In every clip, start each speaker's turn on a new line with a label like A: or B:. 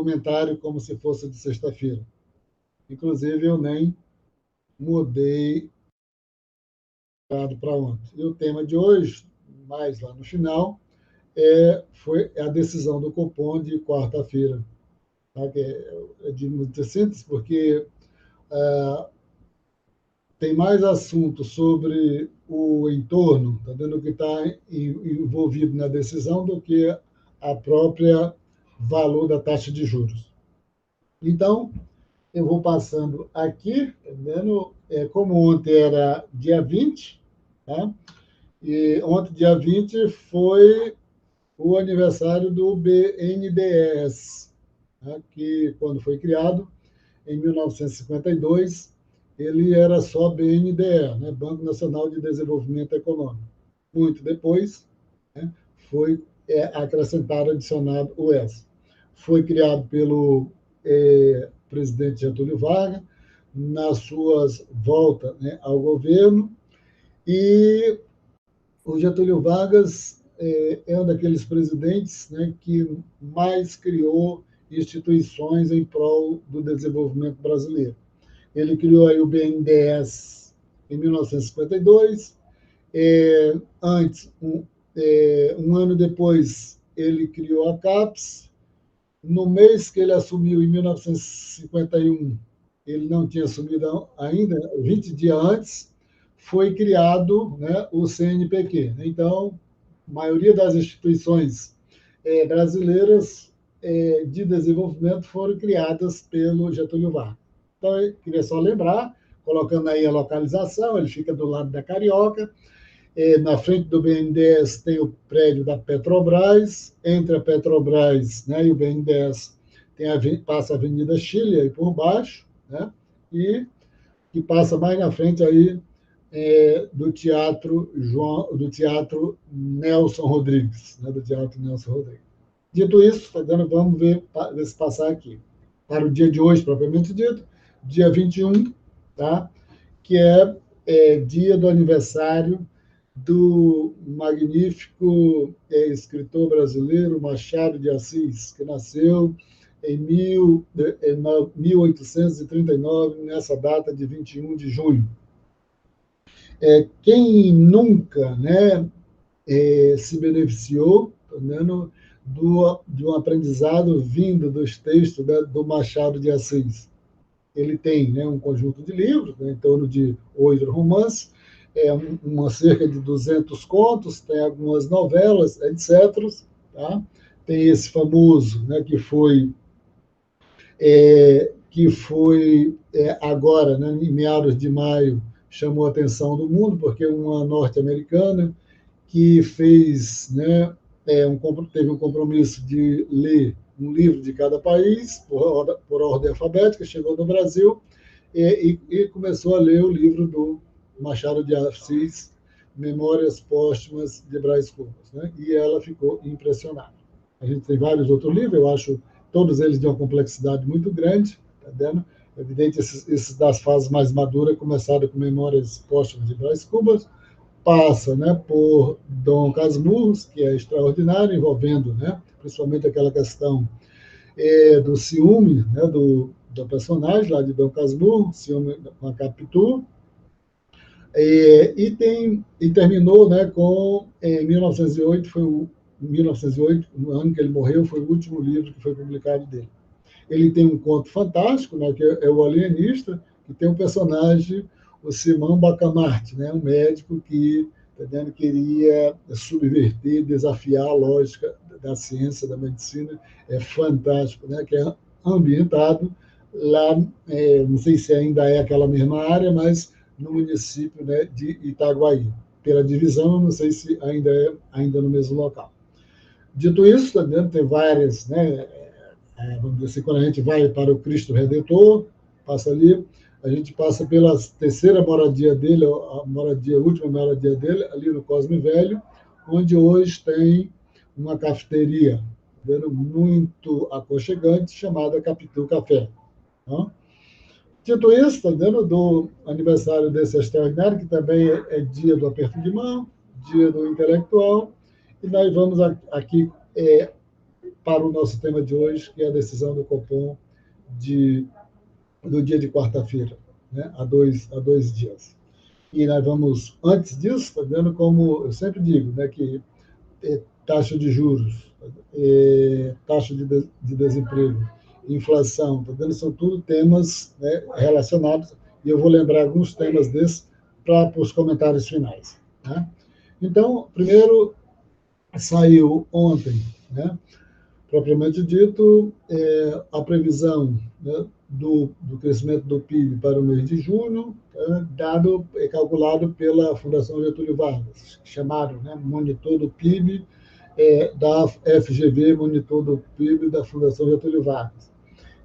A: comentário como se fosse de sexta-feira. Inclusive, eu nem mudei para ontem. E o tema de hoje, mais lá no final, foi a decisão do Copom de quarta-feira. Tá? Que é de muita síntese, porque tem mais assunto sobre o entorno, tá vendo, que está envolvido na decisão do que a própria valor da taxa de juros. Então, eu vou passando aqui, tá vendo? Como ontem era dia 20, tá? E ontem, dia 20, foi o aniversário do BNDES, tá? Que, quando foi criado, em 1952, ele era só BNDE, né? Banco Nacional de Desenvolvimento Econômico. Muito depois, né, foi acrescentado, adicionado o S. Foi criado pelo presidente Getúlio Vargas, nas suas voltas, né, ao governo, e o Getúlio Vargas é um daqueles presidentes, né, que mais criou instituições em prol do desenvolvimento brasileiro. Ele criou aí o BNDES em 1952. Antes, um ano depois, ele criou a CAPES. No mês que ele assumiu, em 1951, ele não tinha assumido ainda, 20 dias antes, foi criado, né, o CNPq. Então, a maioria das instituições brasileiras de desenvolvimento foram criadas pelo Getúlio Vargas. Então, eu queria só lembrar, colocando aí a localização, ele fica do lado da Carioca. Na frente do BNDES tem o prédio da Petrobras, entre a Petrobras, né, e o BNDES passa a Avenida Chile aí por baixo, né, e que passa mais na frente aí do Teatro Nelson Rodrigues, né, do Teatro Nelson Rodrigues. Dito isso, vamos ver se passar aqui. Para o dia de hoje, propriamente dito, dia 21, tá? Que é dia do aniversário do magnífico escritor brasileiro Machado de Assis, que nasceu em 1839, nessa data de 21 de junho. Quem nunca, né, se beneficiou, tá vendo, de um aprendizado vindo dos textos do Machado de Assis? Ele tem, né, um conjunto de livros, né, em torno de 8 romances, cerca de 200 contos, tem algumas novelas, etc. Tá? Tem esse famoso, né, que foi agora, né, em meados de maio, chamou a atenção do mundo, porque uma norte-americana que fez, né, teve um compromisso de ler um livro de cada país, por ordem alfabética, chegou no Brasil e começou a ler o livro do Machado de Assis, Memórias Póstumas de Brás Cubas, né? E ela ficou impressionada. A gente tem vários outros livros, eu acho todos eles de uma complexidade muito grande, tá vendo? É evidente, esses das fases mais maduras começaram com Memórias Póstumas de Brás Cubas, passa, né, por Dom Casmurros, que é extraordinário, envolvendo, né, principalmente aquela questão do ciúme, né, do personagem lá de Dom Casmurro, ciúme com a Capitu, e terminou, né, com 1908, 1908, no ano que ele morreu, foi o último livro que foi publicado dele. Ele tem um conto fantástico, né, que é o Alienista, que tem um personagem, o Simão Bacamarte, né, um médico que queria subverter, desafiar a lógica da ciência, da medicina. É fantástico, né, que é ambientado lá, não sei se ainda é aquela mesma área, mas no município, né, de Itaguaí. Pela divisão, não sei se ainda no mesmo local. Dito isso, tem várias, né, vamos dizer assim, quando a gente vai para o Cristo Redentor, passa ali, a gente passa pela terceira moradia dele, a última moradia dele, ali no Cosme Velho, onde hoje tem uma cafeteria muito aconchegante, chamada Capitu Café. Tá? Dito isso, está vendo, do aniversário desse extraordinário, que também é dia do aperto de mão, dia do intelectual, e nós vamos aqui para o nosso tema de hoje, que é a decisão do Copom do dia de quarta-feira, né, há dois dias. E nós vamos, antes disso, está vendo como eu sempre digo, né, que taxa de juros, taxa de desemprego, inflação, tá vendo? São tudo temas, né, relacionados, e eu vou lembrar alguns temas desses para os comentários finais. Né? Então, primeiro, saiu ontem, né, propriamente dito, a previsão, né, do crescimento do PIB para o mês de junho, calculado pela Fundação Getúlio Vargas, chamaram, né, Monitor do PIB, da FGV, Monitor do PIB da Fundação Getúlio Vargas.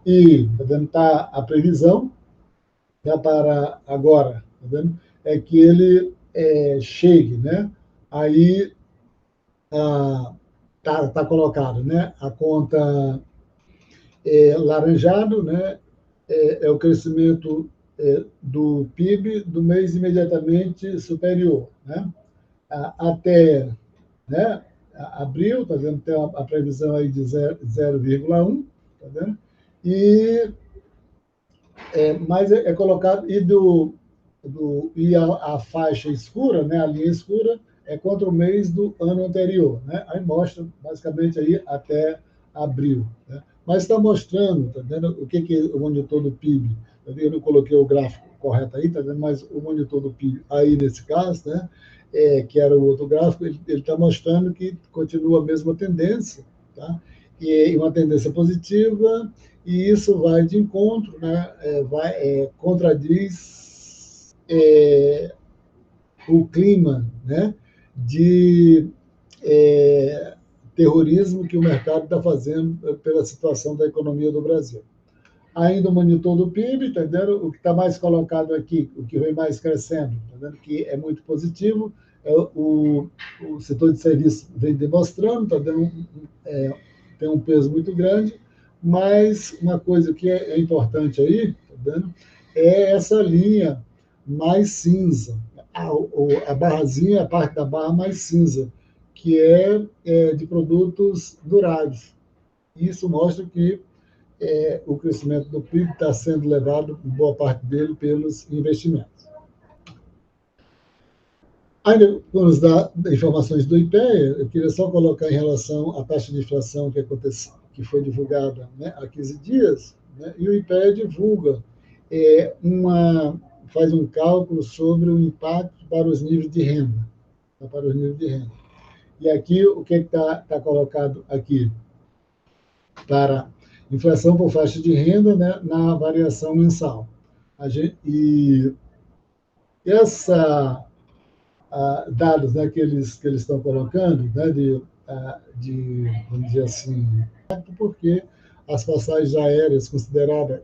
A: E tá a previsão, né, para agora, tá vendo? É que ele chegue, né, aí tá colocado, né, a conta laranjado, né, o crescimento do PIB do mês imediatamente superior, né, até, né, abril, tá vendo? Tem a previsão aí de 0,1, tá vendo? E mas é colocado e a faixa escura, né, a linha escura é contra o mês do ano anterior, né? Aí mostra basicamente aí até abril, né? Mas está mostrando, tá vendo o que o monitor do PIB? Eu não coloquei o gráfico correto aí, tá vendo? Mas o monitor do PIB aí nesse caso, né? Que era o outro gráfico, ele está mostrando que continua a mesma tendência, tá? E uma tendência positiva, e isso vai de encontro, né? Contradiz o clima, né, de terrorismo que o mercado está fazendo pela situação da economia do Brasil. Ainda o monitor do PIB, tá vendo? O que está mais colocado aqui, o que vem mais crescendo, tá vendo? Que é muito positivo, o setor de serviços vem demonstrando, tá vendo? Tem um peso muito grande, mas uma coisa que é importante aí, tá vendo? É essa linha mais cinza, a barrazinha, a parte da barra mais cinza, que é de produtos duráveis. Isso mostra que o crescimento do PIB está sendo levado, boa parte dele, pelos investimentos. Ainda vamos dar informações do IPEA, eu queria só colocar em relação à taxa de inflação que aconteceu, que foi divulgada, né, há 15 dias, né, e o IPEA divulga faz um cálculo sobre o impacto para os níveis de renda. Para os níveis de renda. E aqui, o que está colocado aqui? Para inflação por faixa de renda, né, na variação mensal. E essa dados, né, que eles estão colocando, né, vamos dizer assim, porque as passagens aéreas consideradas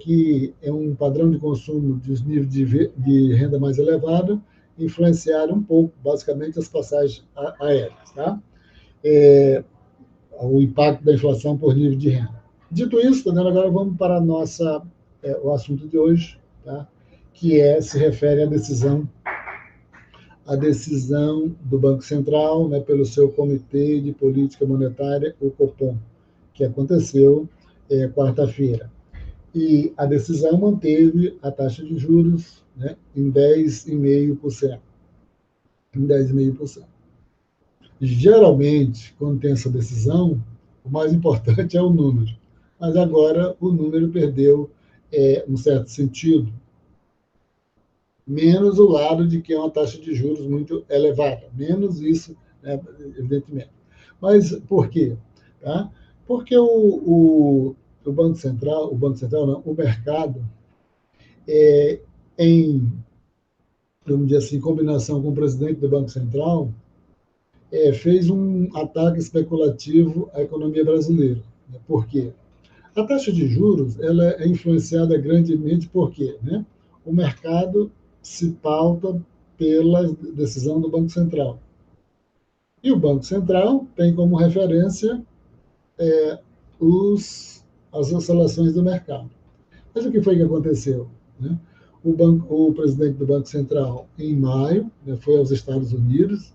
A: que é um padrão de consumo dos níveis de renda mais elevado, influenciaram um pouco, basicamente, as passagens aéreas, tá? O impacto da inflação por nível de renda. Dito isso, agora vamos para o assunto de hoje, tá? Que se refere à decisão do Banco Central, né, pelo seu Comitê de Política Monetária, o Copom, que aconteceu quarta-feira. E a decisão manteve a taxa de juros, né, em 10,5%. Em 10,5%. Geralmente, quando tem essa decisão, o mais importante é o número. Mas agora o número perdeu um certo sentido, menos o lado de que é uma taxa de juros muito elevada. Menos isso, né, evidentemente. Mas por quê? Tá? Porque o Banco Central não, o mercado, vamos dizer assim, combinação com o presidente do Banco Central, fez um ataque especulativo à economia brasileira. Por quê? A taxa de juros ela é influenciada grandemente por quê? Né? O mercado se pauta pela decisão do Banco Central. E o Banco Central tem como referência as oscilações do mercado. Mas o que foi que aconteceu? Né? O presidente do Banco Central, em maio, né, foi aos Estados Unidos,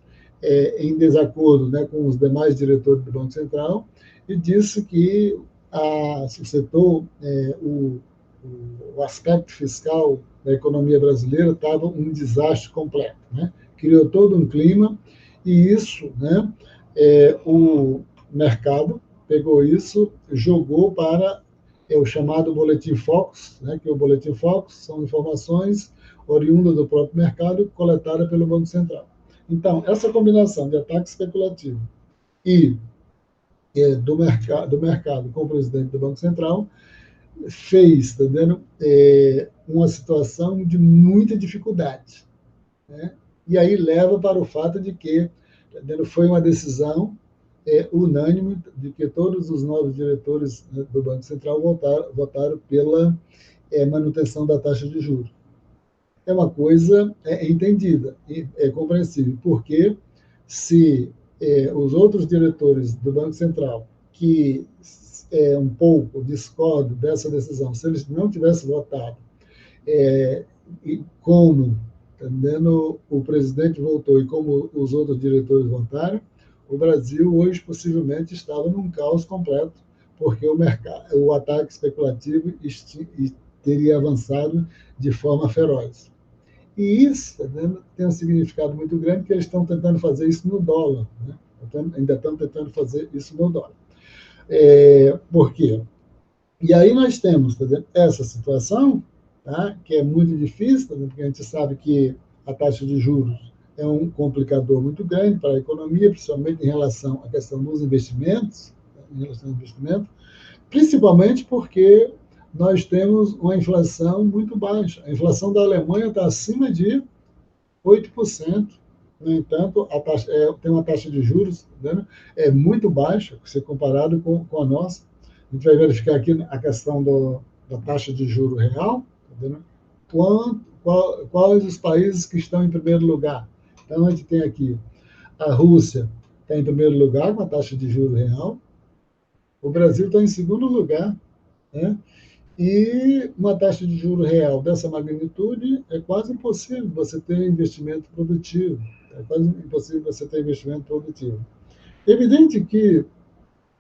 A: em desacordo, né, com os demais diretores do Banco Central, e disse que o setor, o aspecto fiscal da economia brasileira estava um desastre completo, né? Criou todo um clima e isso, né, o mercado pegou isso, jogou para o chamado Boletim Focus, né, que o Boletim Focus são informações oriundas do próprio mercado coletadas pelo Banco Central. Então, essa combinação de ataque especulativo e do mercado com o presidente do Banco Central fez, tá vendo, uma situação de muita dificuldade, né? E aí leva para o fato de que, tá vendo, foi uma decisão unânime de que todos os novos diretores, né, do Banco Central votaram pela manutenção da taxa de juros. É uma coisa entendida, é compreensível, porque se os outros diretores do Banco Central, que um pouco discordam dessa decisão, se eles não tivessem votado como, entendendo, o presidente votou e como os outros diretores votaram, o Brasil hoje possivelmente estava num caos completo, porque o ataque especulativo teria avançado de forma feroz. E isso, né, tem um significado muito grande, que eles estão tentando fazer isso no dólar, né? Ainda estão tentando fazer isso no dólar. Por quê? E aí nós temos, tá vendo, essa situação, tá, que é muito difícil, tá vendo, porque a gente sabe que a taxa de juros é um complicador muito grande para a economia, principalmente em relação à questão dos investimentos, tá, em relação ao investimento, principalmente porque nós temos uma inflação muito baixa. A inflação da Alemanha está acima de 8%. No entanto, tem uma taxa de juros, né, muito baixa, se comparado com a nossa. A gente vai verificar aqui a questão da taxa de juro real, tá vendo? Quais os países que estão em primeiro lugar. Então, a gente tem aqui a Rússia está em primeiro lugar com a taxa de juro real, o Brasil está em segundo lugar, né? E uma taxa de juro real dessa magnitude é quase impossível você ter investimento produtivo. É quase impossível você ter investimento produtivo. Evidente que,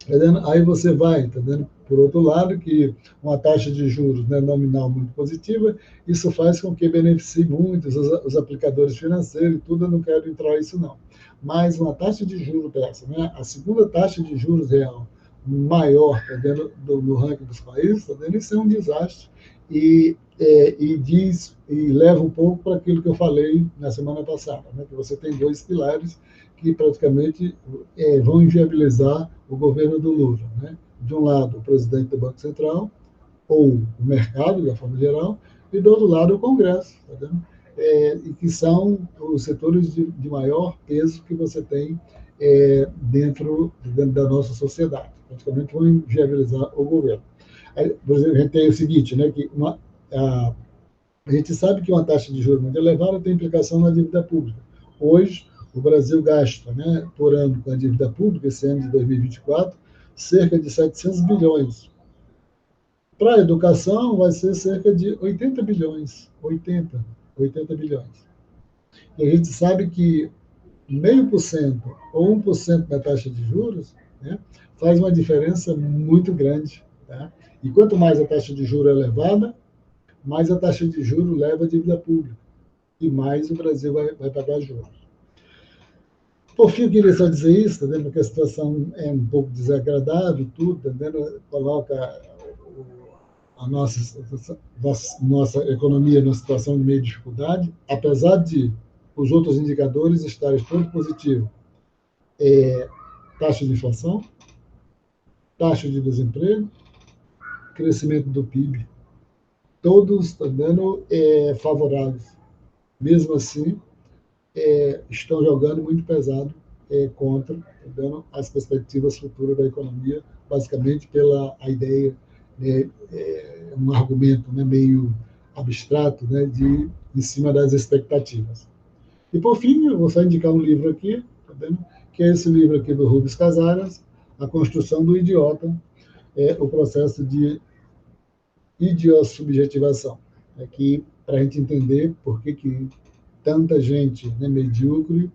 A: tá vendo, aí você vai, tá vendo, por outro lado, que uma taxa de juros, né, nominal muito positiva, isso faz com que beneficie muito os aplicadores financeiros e tudo, eu não quero entrar nisso não. Mas uma taxa de juros dessa, né, a segunda taxa de juros real maior, tá vendo, no ranking dos países, tá vendo, isso é um desastre. E leva um pouco para aquilo que eu falei na semana passada, né, que você tem dois pilares que praticamente vão inviabilizar o governo do Lula, né? De um lado, o presidente do Banco Central, ou o mercado, da forma geral, e do outro lado, o Congresso, tá vendo? E que são os setores de maior peso que você tem dentro da nossa sociedade. Praticamente vão inviabilizar o governo. Aí, por exemplo, a gente tem o seguinte, né, que a gente sabe que uma taxa de juros muito elevada tem implicação na dívida pública. Hoje, o Brasil gasta, né, por ano com a dívida pública, esse ano de 2024, cerca de 700 bilhões. Para a educação, vai ser cerca de 80 bilhões. 80 bilhões. E a gente sabe que 0,5% ou 1% da taxa de juros, né, faz uma diferença muito grande. Tá? E quanto mais a taxa de juros é elevada, mais a taxa de juros leva a dívida pública. E mais o Brasil vai pagar juros. Por fim, eu queria só dizer isso, tá vendo? Porque a situação é um pouco desagradável, tudo, tá vendo? Coloca a nossa economia numa situação de meio dificuldade, apesar de os outros indicadores estarem todos positivos. Taxa de inflação, taxa de desemprego, crescimento do PIB, todos estão dando favoráveis. Mesmo assim, estão jogando muito pesado contra, dando as perspectivas futuras da economia, basicamente pela a ideia, né, um argumento, né, meio abstrato, né, em cima das expectativas. E, por fim, eu vou só indicar um livro aqui, tá vendo? Que é esse livro aqui do Rubens Casares, A Construção do Idiota, o processo de idiosubjetivação. Aqui, para a gente entender por que tanta gente, né, medíocre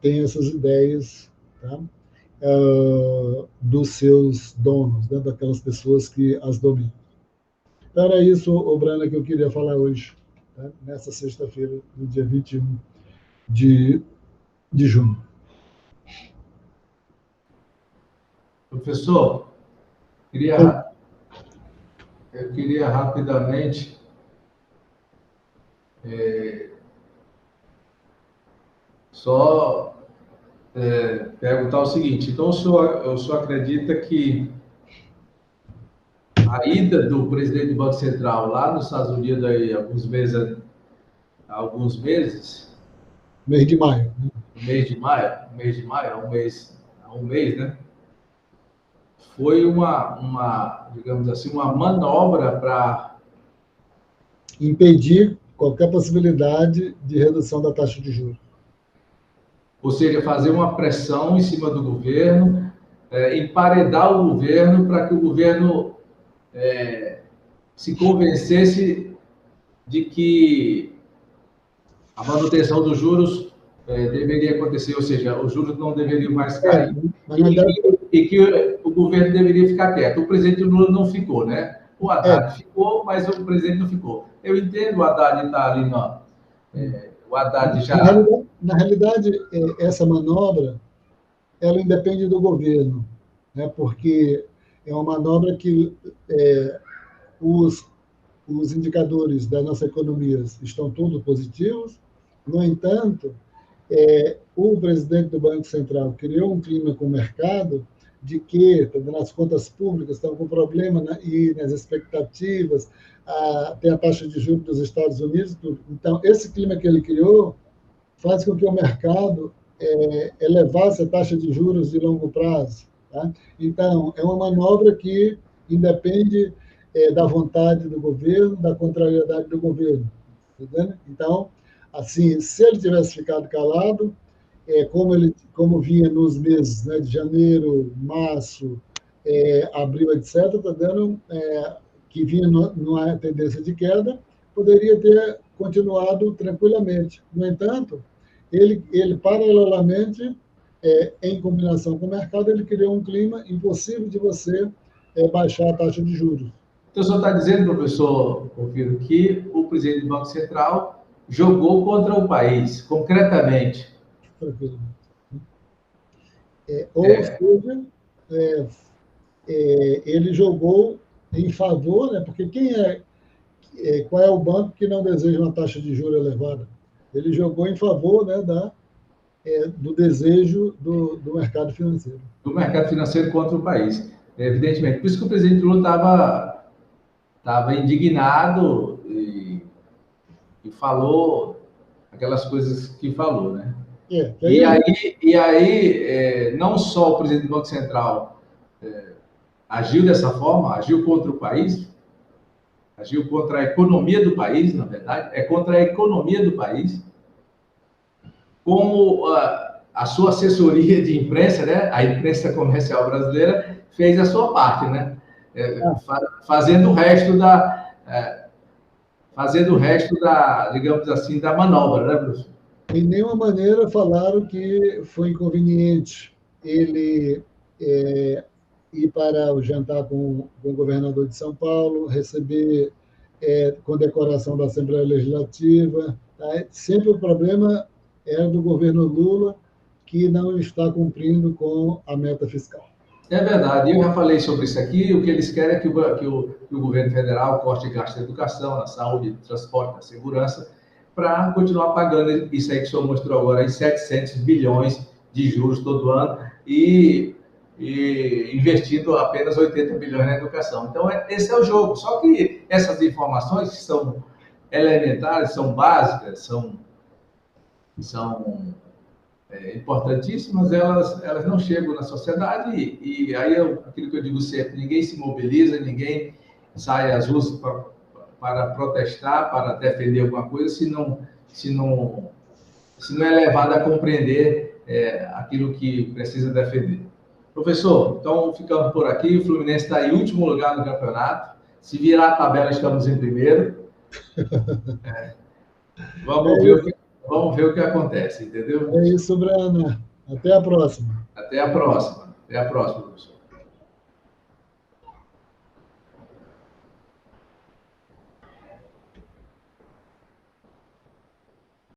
A: tem essas ideias, tá? dos seus donos, né, daquelas pessoas que as dominam. Então, era isso, Brana, que eu queria falar hoje, né, nessa sexta-feira, no dia 21 de junho.
B: Professor, eu queria rapidamente só perguntar o seguinte: então, o senhor acredita que a ida do presidente do Banco Central lá nos Estados Unidos, aí, alguns meses,
A: mês de maio, né?
B: no mês de maio, há um mês, né? Foi digamos assim, uma manobra para
A: impedir qualquer possibilidade de redução da taxa de juros.
B: Ou seja, fazer uma pressão em cima do governo, emparedar o governo para que o governo se convencesse de que a manutenção dos juros deveria acontecer, ou seja, os juros não deveriam mais cair. E que o governo deveria ficar quieto. O presidente Lula não ficou, né? O Haddad ficou, mas o presidente não ficou. Eu entendo o Haddad estar ali, não. O Haddad já...
A: Na realidade, essa manobra, ela independe do governo, né? Porque é uma manobra que os indicadores da nossa economia estão todos positivos. No entanto, o presidente do Banco Central criou um clima com o mercado de que as contas públicas estão com problema e nas expectativas, tem a taxa de juros dos Estados Unidos. Então, esse clima que ele criou faz com que o mercado elevasse a taxa de juros de longo prazo. Tá? Então, é uma manobra que independe da vontade do governo, da contrariedade do governo. Entendeu? Então, assim, se ele tivesse ficado calado, como vinha nos meses, né, de janeiro, março, abril, etc., está dando que vinha numa tendência de queda, poderia ter continuado tranquilamente. No entanto, ele paralelamente, em combinação com o mercado, ele criou um clima impossível de você baixar a taxa de juros.
B: Então, o senhor está dizendo, professor Porfírio, que o presidente do Banco Central jogou contra o país, concretamente.
A: Ou seja, ele jogou em favor, né, porque qual é o banco que não deseja uma taxa de juros elevada? Ele jogou em favor, né, do desejo do mercado financeiro.
B: Do mercado financeiro contra o país, evidentemente. Por isso que o presidente Lula estava indignado e falou aquelas coisas que falou, né? E aí, não só o presidente do Banco Central agiu dessa forma, agiu contra o país, agiu contra a economia do país, na verdade, é contra a economia do país, como a sua assessoria de imprensa, né, a imprensa comercial brasileira, fez a sua parte, né, fazendo o resto digamos assim, da manobra, né, professor?
A: Em nenhuma maneira falaram que foi inconveniente ele ir para o jantar com o governador de São Paulo, receber condecoração da Assembleia Legislativa. Tá? Sempre o problema era do governo Lula, que não está cumprindo com a meta fiscal.
B: É verdade, eu já falei sobre isso aqui. O que eles querem é que o governo federal corte gastos na educação, na saúde, no transporte, na segurança, para continuar pagando isso aí que o senhor mostrou agora, aí, 700 bilhões de juros todo ano e investindo apenas 80 bilhões na educação. Então, esse é o jogo. Só que essas informações que são elementares, são básicas, são importantíssimas, elas não chegam na sociedade e aí aquilo que eu digo sempre, ninguém se mobiliza, ninguém sai às ruas para protestar, para defender alguma coisa, se não é levado a compreender aquilo que precisa defender. Professor, então ficamos por aqui, o Fluminense está em último lugar no campeonato, se virar a tabela estamos em primeiro. Vamos ver o que acontece, entendeu?
A: É isso, Brana. Até a próxima.
B: Até a próxima. Até a próxima, professor.